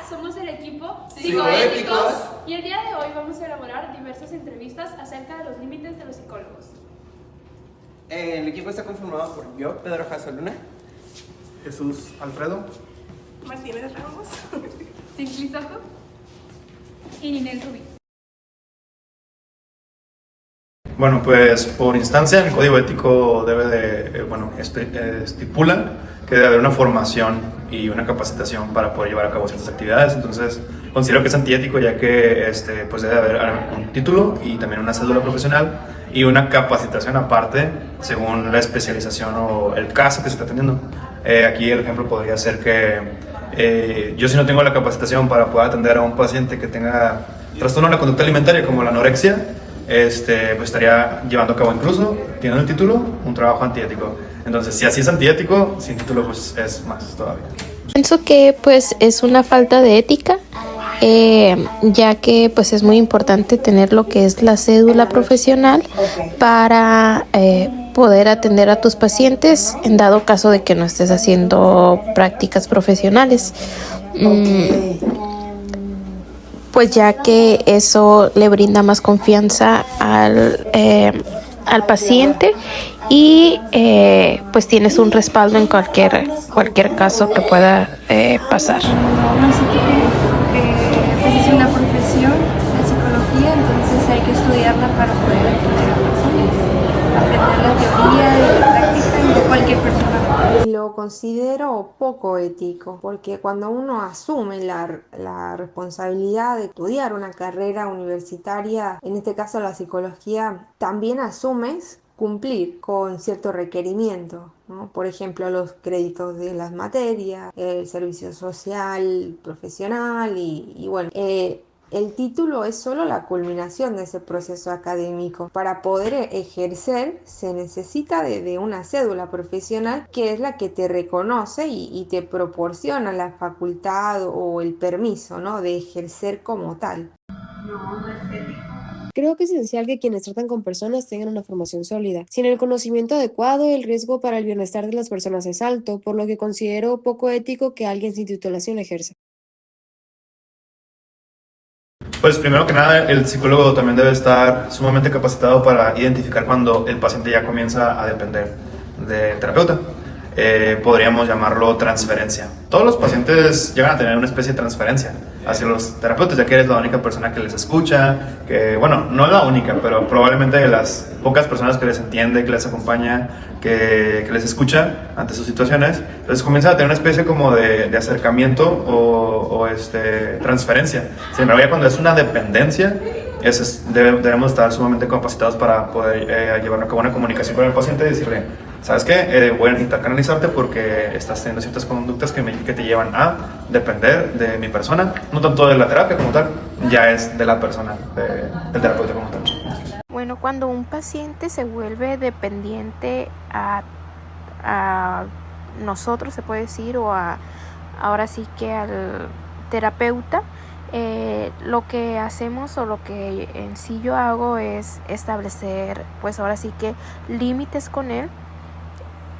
somos el equipo Psicoéticos y el día de hoy vamos a elaborar diversas entrevistas acerca de los límites de los psicólogos. El equipo está conformado por yo, Pedro Jasso Luna, Jesús Alfredo, Martínez Ramos, Simpli Soto y Ninel Rubí. Bueno, pues por instancia el código ético estipula que debe haber una formación y una capacitación para poder llevar a cabo ciertas actividades. Entonces considero que es antiético, ya que pues debe haber un título y también una cédula profesional y una capacitación aparte según la especialización o el caso que se está teniendo. Aquí el ejemplo podría ser que yo, si no tengo la capacitación para poder atender a un paciente que tenga trastorno de la conducta alimentaria como la anorexia, pues estaría llevando a cabo, incluso teniendo el título, un trabajo antiético. Entonces, si así es antiético, sin título pues es más todavía. Pienso que pues es una falta de ética, ya que pues es muy importante tener lo que es la cédula profesional para poder atender a tus pacientes en dado caso de que no estés haciendo prácticas profesionales. Pues ya que eso le brinda más confianza al paciente y pues tienes un respaldo en cualquier caso que pueda pasar. Así que pues es una profesión, la psicología, entonces hay que estudiarla para poder atender a personas, aprender la teoría y la práctica y de cualquier persona. Lo considero poco ético, porque cuando uno asume la responsabilidad de estudiar una carrera universitaria, en este caso la psicología, también asumes cumplir con cierto requerimiento, ¿no? Por ejemplo, los créditos de las materias, el servicio social profesional y bueno, el título es solo la culminación de ese proceso académico. Para poder ejercer se necesita de una cédula profesional que es la que te reconoce y te proporciona la facultad o el permiso, ¿no?, de ejercer como tal. Creo que es esencial que quienes tratan con personas tengan una formación sólida. Sin el conocimiento adecuado, el riesgo para el bienestar de las personas es alto, por lo que considero poco ético que alguien sin titulación ejerza. Pues primero que nada, el psicólogo también debe estar sumamente capacitado para identificar cuando el paciente ya comienza a depender del terapeuta. Podríamos llamarlo transferencia. Todos los pacientes llegan a tener una especie de transferencia hacia los terapeutas, ya que eres la única persona que les escucha, que bueno, no la única, pero probablemente de las pocas personas que les entiende, que les acompaña, que les escucha ante sus situaciones. Entonces comienza a tener una especie como de acercamiento o transferencia. Sin embargo, ya cuando es una dependencia, debemos estar sumamente capacitados para poder llevar a cabo una comunicación con el paciente y decirle: ¿sabes qué? Voy a necesitar canalizarte porque estás teniendo ciertas conductas que te llevan a depender de mi persona, no tanto de la terapia como tal, ya es de la persona, del terapeuta como tal. Bueno, cuando un paciente se vuelve dependiente a nosotros, se puede decir, ahora sí que al terapeuta, lo que hacemos o lo que en sí yo hago es establecer, pues ahora sí que límites con él.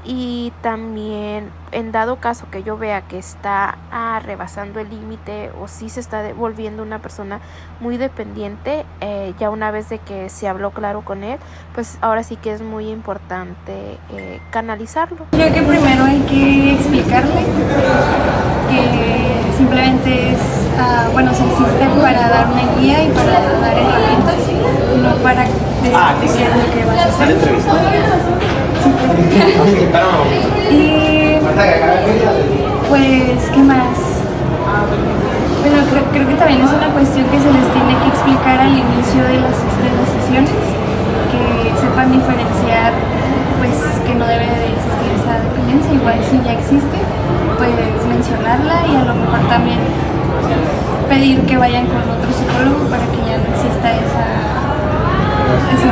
Y también, en dado caso que yo vea que está rebasando el límite o si se está volviendo una persona muy dependiente, ya una vez de que se habló claro con él, pues ahora sí que es muy importante canalizarlo. Creo que primero hay que explicarle que simplemente es, se existe para dar una guía y para dar herramientas, no para decirte qué es lo que vas a hacer. Y pues, ¿qué más? Bueno, creo que también es una cuestión que se les tiene que explicar al inicio de las sesiones, que sepan diferenciar, pues, que no debe de existir esa dependencia. Igual si ya existe, pues mencionarla y a lo mejor también pedir que vayan con otro psicólogo para que ya no exista esa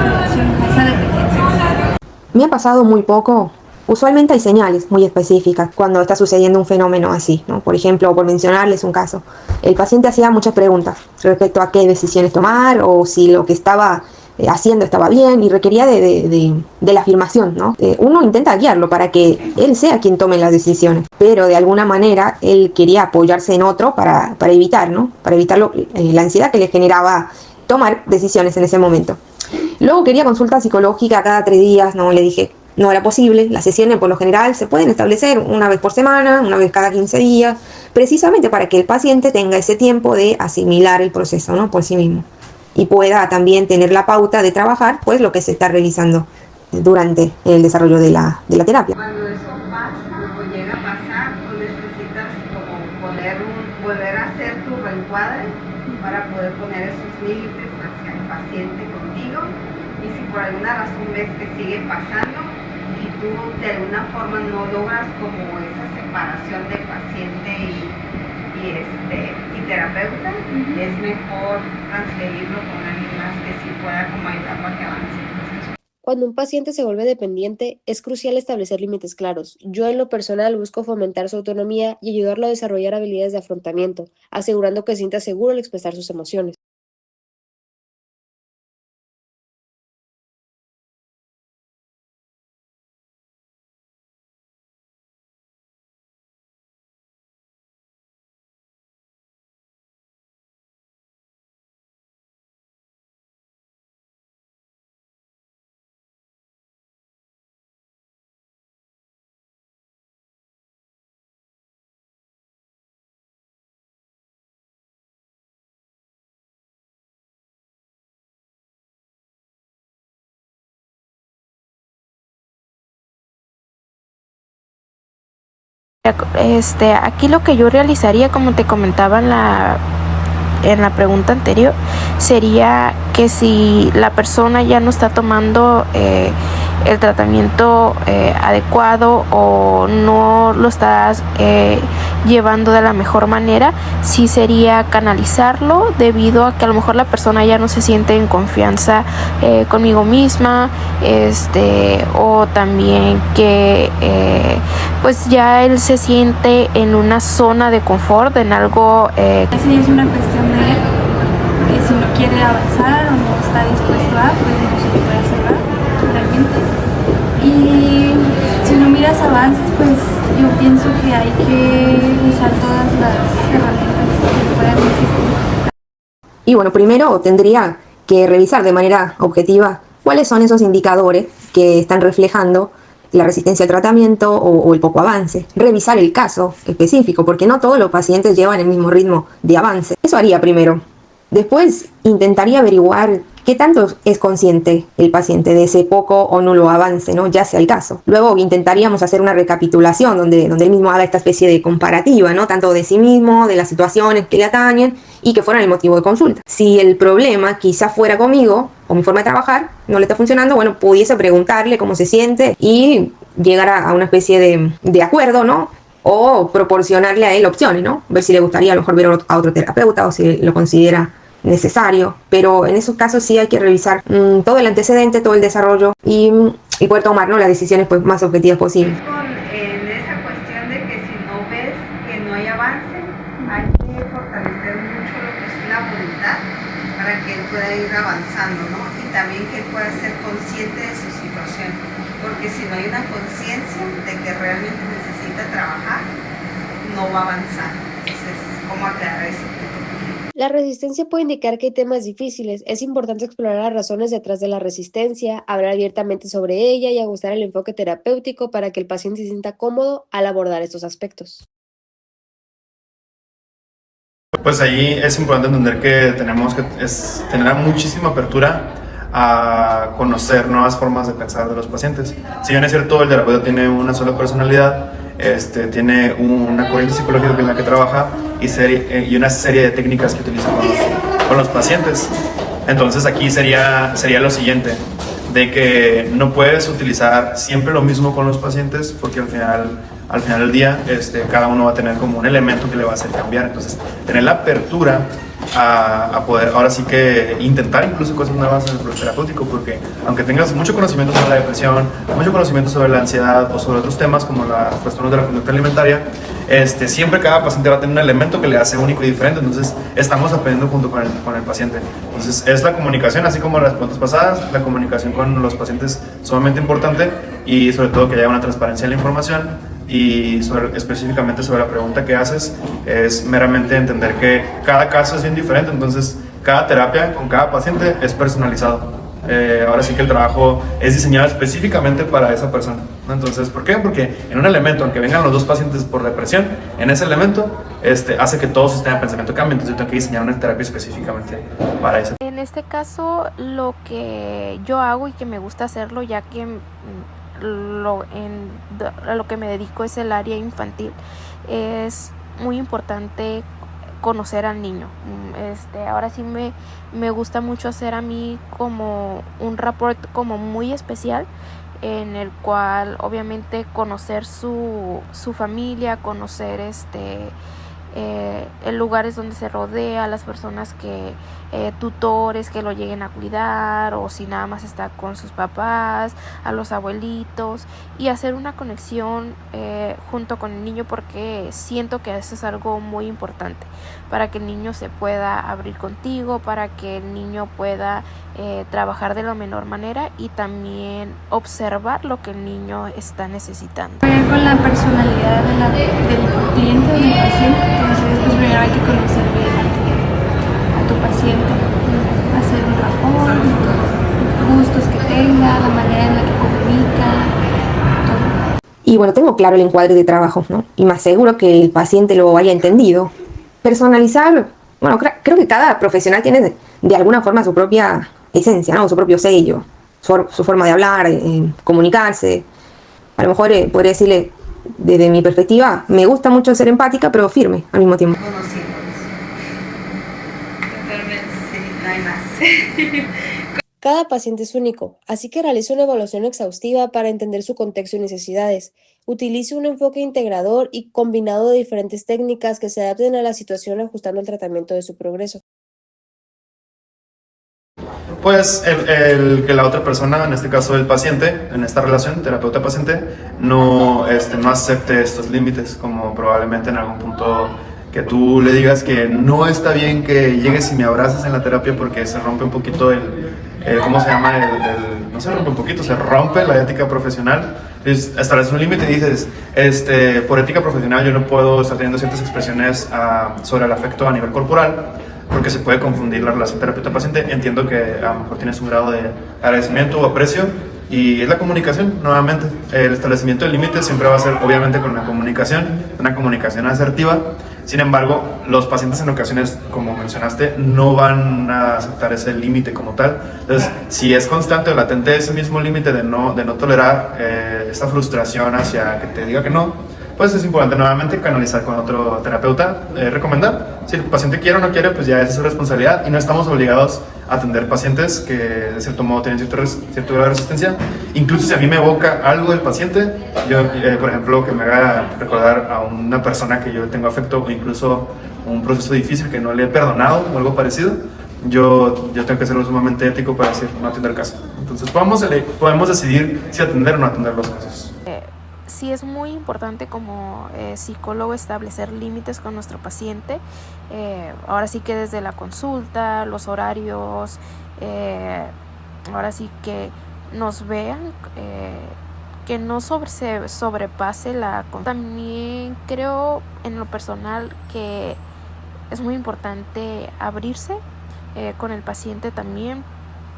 relación, esa dependencia. Me ha pasado muy poco. Usualmente hay señales muy específicas cuando está sucediendo un fenómeno así, ¿no? Por ejemplo, por mencionarles un caso, el paciente hacía muchas preguntas respecto a qué decisiones tomar o si lo que estaba haciendo estaba bien y requería de la afirmación, ¿no? Uno intenta guiarlo para que él sea quien tome las decisiones, pero de alguna manera él quería apoyarse en otro para evitar, ¿no? Para evitar la ansiedad que le generaba tomar decisiones en ese momento. Luego quería consulta psicológica cada 3 días, ¿no? Le dije, no era posible. Las sesiones por lo general se pueden establecer una vez por semana, una vez cada 15 días, precisamente para que el paciente tenga ese tiempo de asimilar el proceso, ¿no? Por sí mismo. Y pueda también tener la pauta de trabajar, pues, lo que se está revisando durante el desarrollo de la terapia. Cuando eso pasa o llega a pasar, tú necesitas como volver a hacer tu reencuadre para poder poner esos límites hacia el paciente contigo. Y si por alguna razón ves que sigue pasando y tú de alguna forma no logras como esa separación de paciente y terapeuta, es mejor transferirlo con alguien más que sí pueda como ayudar para que avance. Cuando un paciente se vuelve dependiente, es crucial establecer límites claros. Yo en lo personal busco fomentar su autonomía y ayudarlo a desarrollar habilidades de afrontamiento, asegurando que sienta seguro al expresar sus emociones. Aquí lo que yo realizaría, como te comentaba en la pregunta anterior, sería que si la persona ya no está tomando el tratamiento adecuado o no lo estás llevando de la mejor manera, sí sería canalizarlo, debido a que a lo mejor la persona ya no se siente en confianza conmigo misma, o también que pues ya él se siente en una zona de confort, en algo Así es una cuestión de él, que si no quiere avanzar o no está dispuesto a, pues no se puede hacer realmente. Y si no miras avances, pues yo pienso que hay que usar todas las herramientas que puedan existir. Y bueno, primero tendría que revisar de manera objetiva cuáles son esos indicadores que están reflejando la resistencia al tratamiento o el poco avance. Revisar el caso específico, porque no todos los pacientes llevan el mismo ritmo de avance. Eso haría primero. Después intentaría averiguar qué tanto es consciente el paciente de ese poco o nulo avance, ¿no? Ya sea el caso. Luego intentaríamos hacer una recapitulación donde él mismo haga esta especie de comparativa, ¿no? Tanto de sí mismo, de las situaciones que le atañen y que fueran el motivo de consulta. Si el problema quizá fuera conmigo o mi forma de trabajar no le está funcionando, bueno, pudiese preguntarle cómo se siente y llegar a una especie de acuerdo, ¿no? O proporcionarle a él opciones, ¿no? Ver si le gustaría a lo mejor ver a otro terapeuta o si lo considera necesario. Pero en esos casos sí hay que revisar todo el antecedente, todo el desarrollo y poder tomar, ¿no?, las decisiones pues más objetivas posibles. En esa cuestión de que si no ves que no hay avance, hay que fortalecer mucho lo que es la voluntad para que él pueda ir avanzando, ¿no? Y también que él pueda ser consciente de su situación, porque si no hay una conciencia de que realmente necesita trabajar, no va a avanzar. Entonces, ¿cómo aclarar ese punto? La resistencia puede indicar que hay temas difíciles. Es importante explorar las razones detrás de la resistencia, hablar abiertamente sobre ella y ajustar el enfoque terapéutico para que el paciente se sienta cómodo al abordar estos aspectos. Pues ahí es importante entender que tenemos que tener muchísima apertura a conocer nuevas formas de pensar de los pacientes. Si bien es cierto, el terapeuta tiene una sola personalidad, tiene una corriente psicológica en la que trabaja y una serie de técnicas que utiliza con los pacientes. Entonces aquí sería lo siguiente, de que no puedes utilizar siempre lo mismo con los pacientes, porque al final al final del día cada uno va a tener como un elemento que le va a hacer cambiar. Entonces, tener la apertura a poder ahora sí que intentar incluso cosas nuevas en el proceso terapéutico, porque aunque tengas mucho conocimiento sobre la depresión, mucho conocimiento sobre la ansiedad o sobre otros temas como los trastornos de la conducta alimentaria, siempre cada paciente va a tener un elemento que le hace único y diferente. Entonces estamos aprendiendo junto con el paciente. Entonces es la comunicación, así como las preguntas pasadas, la comunicación con los pacientes es sumamente importante, y sobre todo que haya una transparencia en la información. Y específicamente sobre la pregunta que haces, es meramente entender que cada caso es bien diferente, entonces cada terapia con cada paciente es personalizado. Ahora sí que el trabajo es diseñado específicamente para esa persona, ¿no? Entonces, ¿por qué? Porque en un elemento, aunque vengan los dos pacientes por depresión, en ese elemento hace que todo su sistema de pensamiento cambie, entonces yo tengo que diseñar una terapia específicamente para eso. En este caso, lo que yo hago y que me gusta hacerlo, ya que a lo que me dedico es el área infantil, es muy importante conocer al niño. Ahora sí me gusta mucho hacer a mí como un rapport como muy especial, en el cual obviamente conocer su familia, conocer el lugares donde se rodea, las personas tutores que lo lleguen a cuidar, o si nada más está con sus papás, a los abuelitos, y hacer una conexión junto con el niño, porque siento que eso es algo muy importante para que el niño se pueda abrir contigo, para que el niño pueda trabajar de la menor manera y también observar lo que el niño está necesitando. Con la personalidad del cliente o del paciente, entonces pues primero hay que conocer bien a tu paciente, hacer un rapport, gustos que tenga, la manera en la que comunica, todo. Y bueno, tengo claro el encuadre de trabajo, ¿no? Y más seguro que el paciente lo haya entendido. Personalizar, bueno, creo que cada profesional tiene de alguna forma su propia esencia, ¿no? Su propio sello, su forma de hablar, comunicarse. A lo mejor podría decirle, desde mi perspectiva, me gusta mucho ser empática, pero firme al mismo tiempo. Conociéndonos. Totalmente, sí, no hay más. Cada paciente es único, así que realice una evaluación exhaustiva para entender su contexto y necesidades. Utilice un enfoque integrador y combinado de diferentes técnicas que se adapten a la situación, ajustando el tratamiento de su progreso. Pues el que la otra persona, en este caso el paciente, en esta relación terapeuta-paciente, no acepte estos límites, como probablemente en algún punto que tú le digas que no está bien que llegues y me abraces en la terapia, porque se rompe un poquito ¿cómo se llama? No se rompe un poquito, se rompe la ética profesional. Entonces, estableces un límite y dices, por ética profesional yo no puedo estar teniendo ciertas expresiones sobre el afecto a nivel corporal, porque se puede confundir la relación terapeuta-paciente. Entiendo que a lo mejor tienes un grado de agradecimiento o aprecio, y es la comunicación, nuevamente. El establecimiento de límites siempre va a ser, obviamente, con una comunicación asertiva. Sin embargo, los pacientes en ocasiones, como mencionaste, no van a aceptar ese límite como tal. Entonces, si es constante o latente ese mismo límite de no tolerar esta frustración hacia que te diga que no, pues es importante nuevamente canalizar con otro terapeuta, recomendar. Si el paciente quiere o no quiere, pues ya es su responsabilidad, y no estamos obligados a atender pacientes que de cierto modo tienen cierto grado de resistencia. Incluso si a mí me evoca algo del paciente, yo, por ejemplo, que me haga recordar a una persona que yo tengo afecto, o incluso un proceso difícil que no le he perdonado o algo parecido, yo tengo que ser lo sumamente ético para decir no atender el caso. Entonces podemos decidir si atender o no atender los casos. Sí, es muy importante como psicólogo establecer límites con nuestro paciente. Ahora sí que desde la consulta, los horarios, ahora sí que nos vean, que no se sobrepase la... También creo en lo personal que es muy importante abrirse con el paciente también,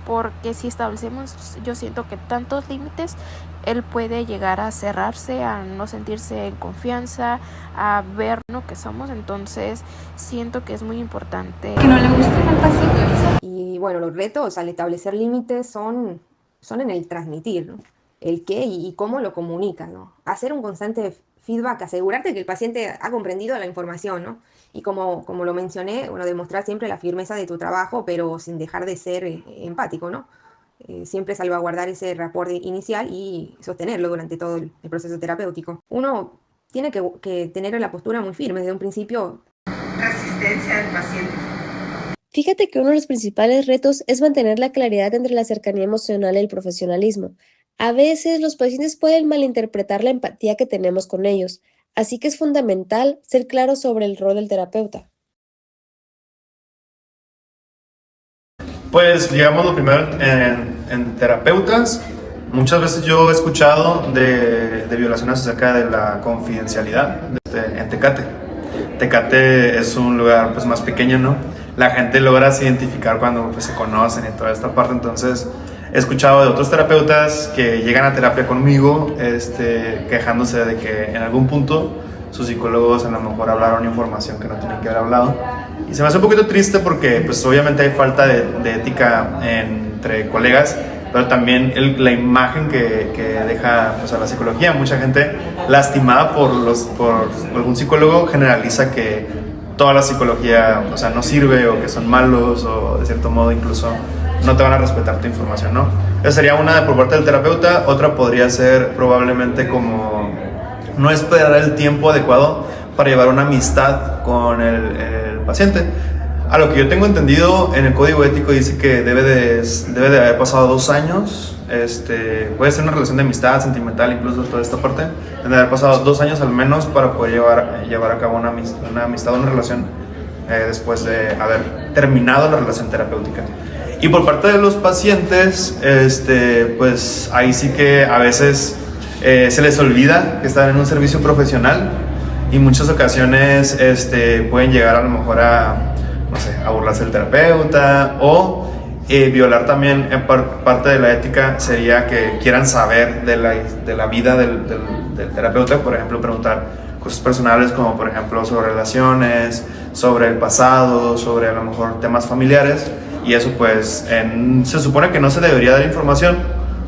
porque si establecemos, yo siento que tantos límites, él puede llegar a cerrarse, a no sentirse en confianza, a ver lo que somos. Entonces siento que es muy importante. Que no le guste al paciente. Y bueno, los retos al establecer límites son en el transmitir, ¿no? El qué y cómo lo comunica, ¿no? Hacer un constante feedback, asegurarte que el paciente ha comprendido la información, ¿no? Y como lo mencioné, bueno, demostrar siempre la firmeza de tu trabajo, pero sin dejar de ser empático, ¿no? Siempre salvaguardar ese rapport inicial y sostenerlo durante todo el proceso terapéutico. Uno tiene que tener la postura muy firme desde un principio. Resistencia del paciente. Fíjate que uno de los principales retos es mantener la claridad entre la cercanía emocional y el profesionalismo. A veces los pacientes pueden malinterpretar la empatía que tenemos con ellos, así que es fundamental ser claro sobre el rol del terapeuta. Pues digamos lo primero en terapeutas, muchas veces yo he escuchado de violaciones acerca de la confidencialidad en Tecate. Tecate es un lugar pues más pequeño, ¿no? La gente logra identificar cuando pues, se conocen y toda esta parte, entonces he escuchado de otros terapeutas que llegan a terapia conmigo quejándose de que en algún punto sus psicólogos a lo mejor hablaron información que no tenían que haber hablado. Y se me hace un poquito triste porque pues obviamente hay falta de ética entre colegas, pero también la imagen que deja pues, a la psicología. Mucha gente lastimada por algún psicólogo generaliza que toda la psicología, o sea, no sirve o que son malos o de cierto modo incluso no te van a respetar tu información, ¿no? Esa sería una por parte del terapeuta. Otra podría ser probablemente como no esperar el tiempo adecuado para llevar una amistad con el paciente. A lo que yo tengo entendido, en el código ético dice que debe de haber pasado 2 años, puede ser una relación de amistad, sentimental, incluso toda esta parte, debe de haber pasado 2 años al menos para poder llevar a cabo una amistad o una relación después de haber terminado la relación terapéutica. Y por parte de los pacientes, pues ahí sí que a veces se les olvida que están en un servicio profesional y muchas ocasiones pueden llegar a lo mejor a, no sé, a burlarse del terapeuta o violar también parte de la ética sería que quieran saber de la vida del terapeuta, por ejemplo, preguntar cosas personales como por ejemplo sobre relaciones, sobre el pasado, sobre a lo mejor temas familiares y eso pues se supone que no se debería dar información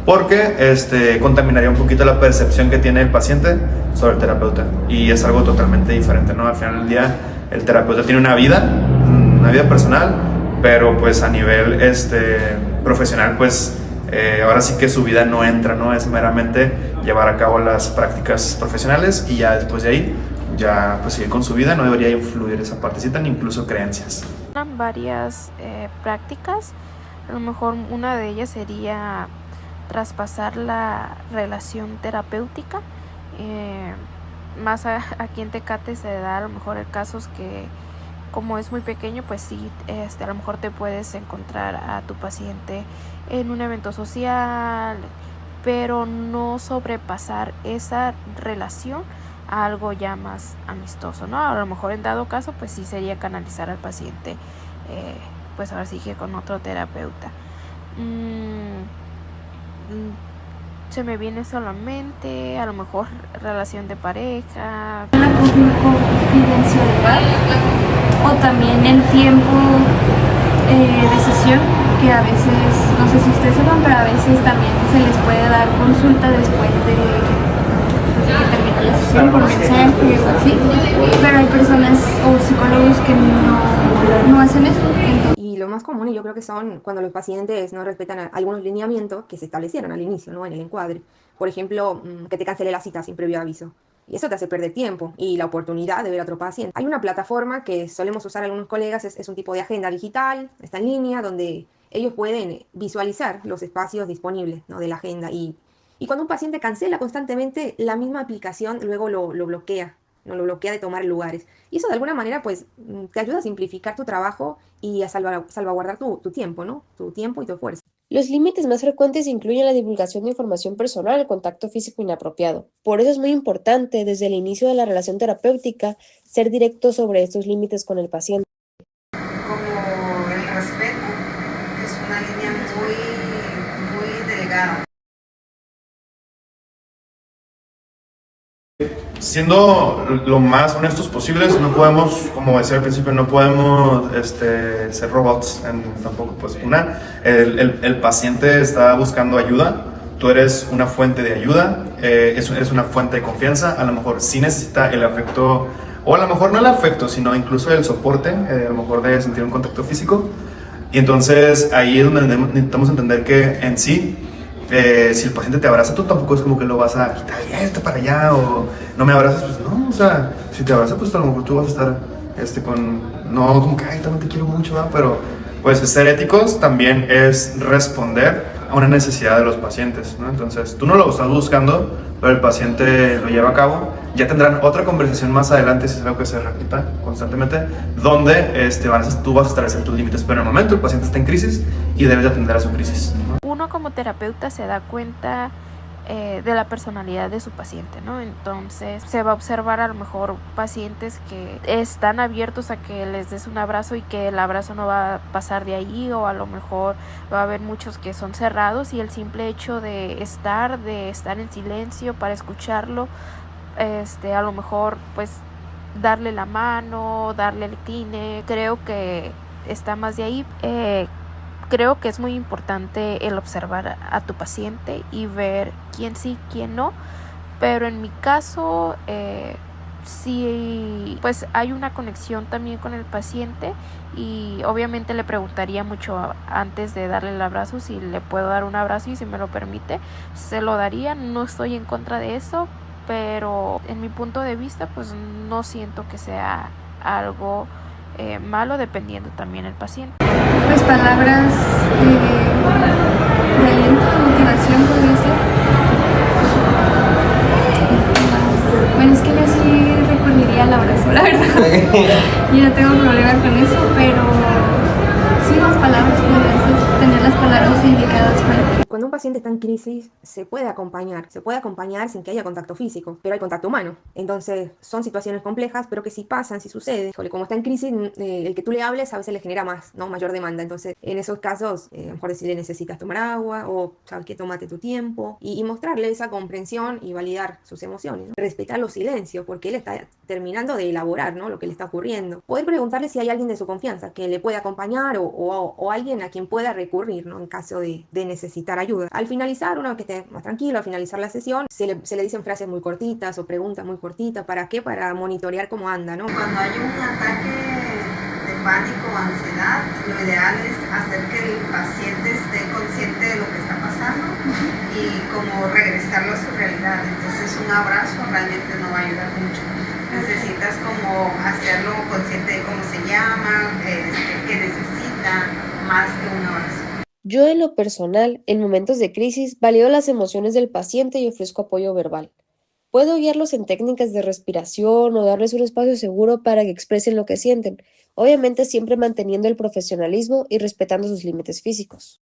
porque contaminaría un poquito la percepción que tiene el paciente sobre el terapeuta y es algo totalmente diferente, ¿no? Al final del día el terapeuta tiene una vida personal, pero pues a nivel profesional pues ahora sí que su vida no entra, ¿no? Es meramente llevar a cabo las prácticas profesionales y ya después de ahí ya pues seguir con su vida, no debería influir esa partecita ni incluso creencias. Varias prácticas, a lo mejor una de ellas sería traspasar la relación terapéutica. Más aquí en Tecate se da a lo mejor casos que como es muy pequeño, pues sí, a lo mejor te puedes encontrar a tu paciente en un evento social, pero no sobrepasar esa relación a algo ya más amistoso, ¿no? A lo mejor en dado caso, pues sí sería canalizar al paciente, pues ahora sí que con otro terapeuta. Se me viene solamente, a lo mejor, relación de pareja. La confidencialidad o también el tiempo de sesión, que a veces, no sé si ustedes sepan, pero a veces también se les puede dar consulta después de que termine la sesión por mensaje o así, pero hay personas o psicólogos que no hacen eso. Y lo más común, y yo creo que son cuando los pacientes no respetan algunos lineamientos que se establecieron al inicio, ¿no? En el encuadre. Por ejemplo, que te cancele la cita sin previo aviso. Y eso te hace perder tiempo y la oportunidad de ver a otro paciente. Hay una plataforma que solemos usar algunos colegas, es un tipo de agenda digital, está en línea, donde ellos pueden visualizar los espacios disponibles, ¿no? De la agenda. Y cuando un paciente cancela constantemente, la misma aplicación luego lo bloquea. No lo bloquea de tomar lugares. Y eso de alguna manera pues te ayuda a simplificar tu trabajo y a salvaguardar tu tiempo, ¿no? Tu tiempo y tu esfuerzo. Los límites más frecuentes incluyen la divulgación de información personal, el contacto físico inapropiado. Por eso es muy importante, desde el inicio de la relación terapéutica, ser directo sobre estos límites con el paciente. Como el respeto es una línea muy delgada. Siendo lo más honestos posibles, no podemos, como decía al principio, no podemos ser robots. Tampoco, pues, el paciente está buscando ayuda, tú eres una fuente de ayuda, eres una fuente de confianza, a lo mejor sí necesita el afecto, o a lo mejor no el afecto, sino incluso el soporte, a lo mejor de sentir un contacto físico. Y entonces ahí es donde necesitamos entender que en sí Si el paciente te abraza, tú tampoco es como que lo vas a quitar, está para allá, o no me abrazas, pues no, o sea, si te abraza, pues a lo mejor tú vas a estar no como que, ay, también te quiero mucho, ¿verdad? Pero pues ser éticos también es responder a una necesidad de los pacientes, ¿no? Entonces, tú no lo estás buscando, pero el paciente lo lleva a cabo. Ya tendrán otra conversación más adelante, si es algo que se repita constantemente, donde tú vas a establecer tus límites. Pero en el momento el paciente está en crisis y debes de atender a su crisis, ¿no? Uno como terapeuta se da cuenta de la personalidad de su paciente, ¿no? Entonces se va a observar a lo mejor pacientes que están abiertos a que les des un abrazo y que el abrazo no va a pasar de ahí, o a lo mejor va a haber muchos que son cerrados y el simple hecho de estar en silencio para escucharlo, a lo mejor pues darle la mano, darle el tine, creo que está más de ahí. Creo que es muy importante el observar a tu paciente y ver quién sí, quién no, pero en mi caso sí, pues hay una conexión también con el paciente y obviamente le preguntaría mucho antes de darle el abrazo si le puedo dar un abrazo, y si me lo permite se lo daría. No estoy en contra de eso, pero en mi punto de vista pues no siento que sea algo malo, dependiendo también el paciente. Pues palabras de aliento, de motivación, podría ser. Bueno, es que yo sí recurriría al abrazo, la verdad. Yo no tengo problema con eso, pero sí, las palabras podrían ser, tener las palabras indicadas para... Cuando un paciente está en crisis, se puede acompañar sin que haya contacto físico, pero hay contacto humano. Entonces, son situaciones complejas, pero que si pasan, si sucede, como está en crisis, el que tú le hables a veces le genera mayor demanda. Entonces, en esos casos, a lo mejor decirle necesitas tomar agua, o sabes que tómate tu tiempo, y mostrarle esa comprensión y validar sus emociones, ¿no? Respetar los silencios, porque él está terminando de elaborar, ¿no?, lo que le está ocurriendo. Poder preguntarle si hay alguien de su confianza que le pueda acompañar, o alguien a quien pueda recurrir, ¿no?, en caso de necesitar ayuda. Al finalizar, uno que esté más tranquilo, al finalizar la sesión, se le dicen frases muy cortitas o preguntas muy cortitas. ¿Para qué? Para monitorear cómo anda, ¿no? Cuando hay un ataque de pánico o ansiedad, lo ideal es hacer que el paciente esté consciente de lo que está pasando y como regresarlo a su realidad. Entonces un abrazo realmente no va a ayudar mucho. Necesitas como hacerlo consciente de cómo se llama, qué necesita, más que un abrazo. Yo, en lo personal, en momentos de crisis, valido las emociones del paciente y ofrezco apoyo verbal. Puedo guiarlos en técnicas de respiración o darles un espacio seguro para que expresen lo que sienten, obviamente siempre manteniendo el profesionalismo y respetando sus límites físicos.